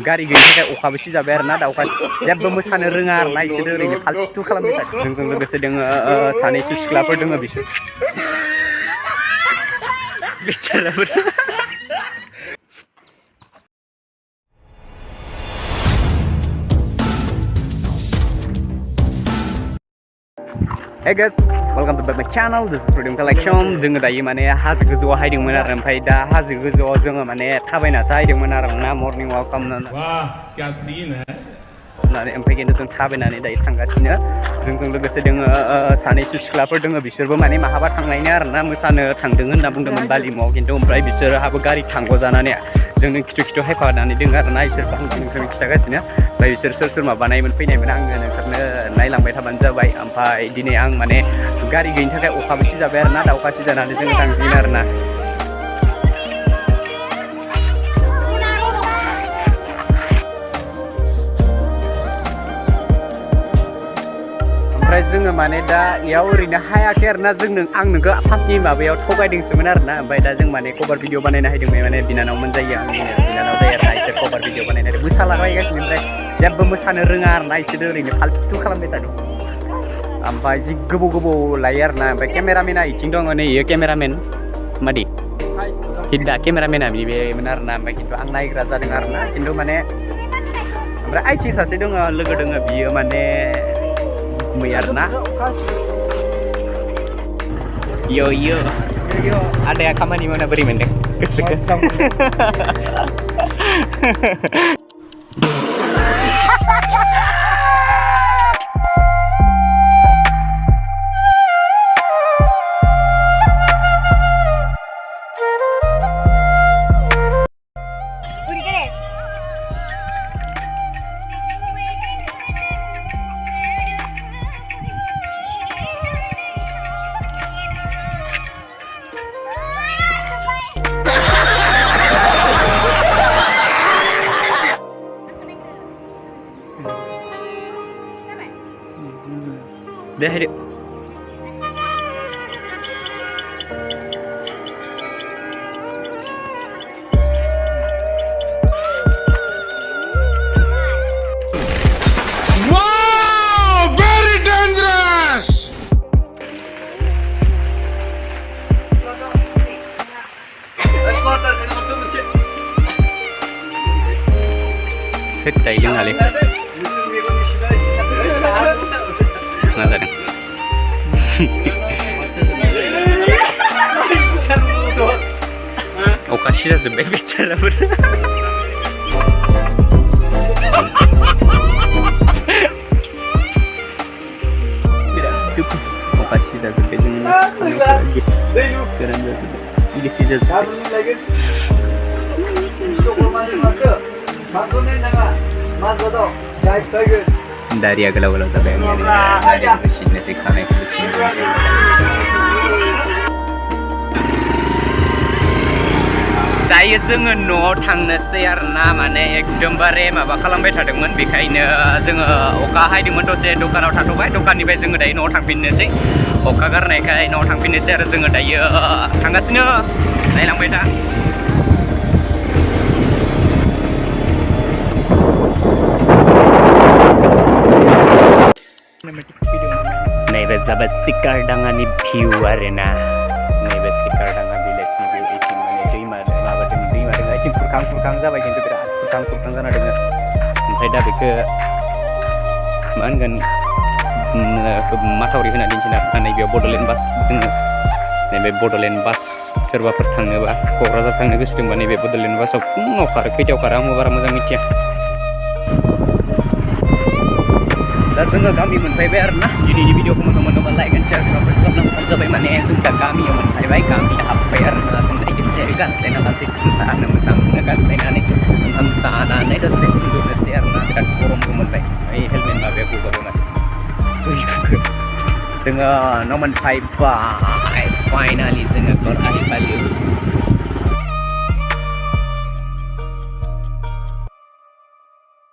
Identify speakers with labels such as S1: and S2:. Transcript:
S1: गारि गैयिनि थाखाय अखाबो सिजाबाय आरोना दाउखा जेबो मोसानो रोङा आरोना इसोरो ओरैनो फाल्थु खालामबाय थायो जोंजों लोगोसे दोङो सानैसो सिख्लाफोर दोङो बिसोर बेचाराफोर Hey guys, welcome to my channel. This is Freedom Collection. जोङो दायो माने हाजो गोजौआव हायदोंमोन आरो ओमफ्राय दा हाजो गोजौआव जोङो माने थाबायनासो हायदोंमोन आरो ना मर्निं वाक खालामनानै
S2: वाह क्या सीन है
S1: ओमफ्राय खिन्थु जों थाबायनानै दायो थांगासिनो जोंजों लोगोसे दोङो सानैसो सिख्लाफोर दोङो बिसोरबो माने माहाबा थांनायनि आरोना मोसानो थांदों होनना बुंदोंमोन बालिमआव खिन्थु ओमफ्राय बिसोरहाबो गारि थांग' जानानै जोंनो खिथु हायफानानै दोङो आरोना इसोर नोंसोरनो खिथागासिनो ओमफ्राय बिसोर सोर माबानायमोन फैनायमोन आङो नोंसोरनो नायलांबाय थाबानो जाबाय ओमफ्राय दिनै आं माने गारि गैयिनि थाखाय अखाबो सिजाबाय आरोना दाउखा सिजानानै जों थांसिगोन आरोना ओमफ्राय जोङो माने दा इयाव ओरैनो हायाखै आरोना आं नोंखौ फार्स्टनि माबायाव थगायदोंसोमोन आरोना ओमफ्राय दा जों माने कभार भिडिअ बानायनो हायदोंमोन माने बिनानावमोन जायो आंनि बिनानाव जायो आरोना इसोर कभार भिडिअ बानायनो मोसालाबायगासिनो ओमफ्राय जेबो मोसानो रोङा आरोना इसोर ओरैनो फाल्थु खालामबाय थादों ओमफ्राय जि गोबाव लायो आरोना ओमफ्राय केमेरामेना इथिं दङ नै इयो केमेरामेन मादि हिद्दा केमेरामेना बेमोन आरोना ओमफ्राय खिन्थु आं नायग्रा जादों आरोना खिन्थु माने ओमफ्राय आइथिं सासे दङ लोगो दङ बियो माने मै आरोना यो आदाया खामानि मावना बोरै मोनदों गोसोखौ Dah hidup.
S2: Wow, very dangerous.
S1: Hết tay lưng hả Linh? Nggak sadar. Oka 시작을 비cara ber. Oka 시작을 비는 lagi. Keren banget. Ini 시작을. Dari agak-agak tapi yang ini dari mesinnya sih karena mesinnya दायो जोङो न'आव थांनोसै आरोना माने एकदमबारे माबा खालामबाय थादोंमोन बेखायनो जोङो अखा हायदोंमोन दसे दखानाव थाथ'बाय दखाननिफ्राय जोङो दायो न'आव थांफिननोसै अखा गारनायखाय न'आव थांफिननोसै आरो जोङो दायो थांगासिनो नायलांबाय था नैबे जाबाय सिकारडांगानि भिउ आरोना नैबे सिकारडांगा भिलेजनि भिउ इथिं माने दैमा दङ इथिं फुरखां जाबाय खिन्थु बिराद फुरखां जाना दङ ओमफ्राय दा बेखौ मा होनगोन माथावरि होना दिन्थिना नैबेयाव बड'लेण्ड बास दङ नैबे बड'लेण्ड बास सोरबाफोर थांनोबा क'क्राझार थांनो गोसो दंबा नैबे बड'लेण्ड बासाव फुङाव खारो खैथायाव खारो आंबो बारा मोजां मिथिया दा जोङो गामि मोनफैबाय आरोना दिनैनि भिडिअखौ मोजां मोनोबा लाइक एन्ड शेयार खालामनांगौ जाबाय माने जों दा गामियाव मोनफैबाय गामियाव हाबबाय आरोना जों एसे गानस्लायना लासै थानो मोजां मोनो गानस्लायनानै ओंखाम जानानै दसे उन्दुनोसै आरोना बिराद गरमबो मोनबाय ओइ हेलमेट माबाया गगाबोमोन जोङो न' मोनफैबाय फाइनालि जोङो गराइबारि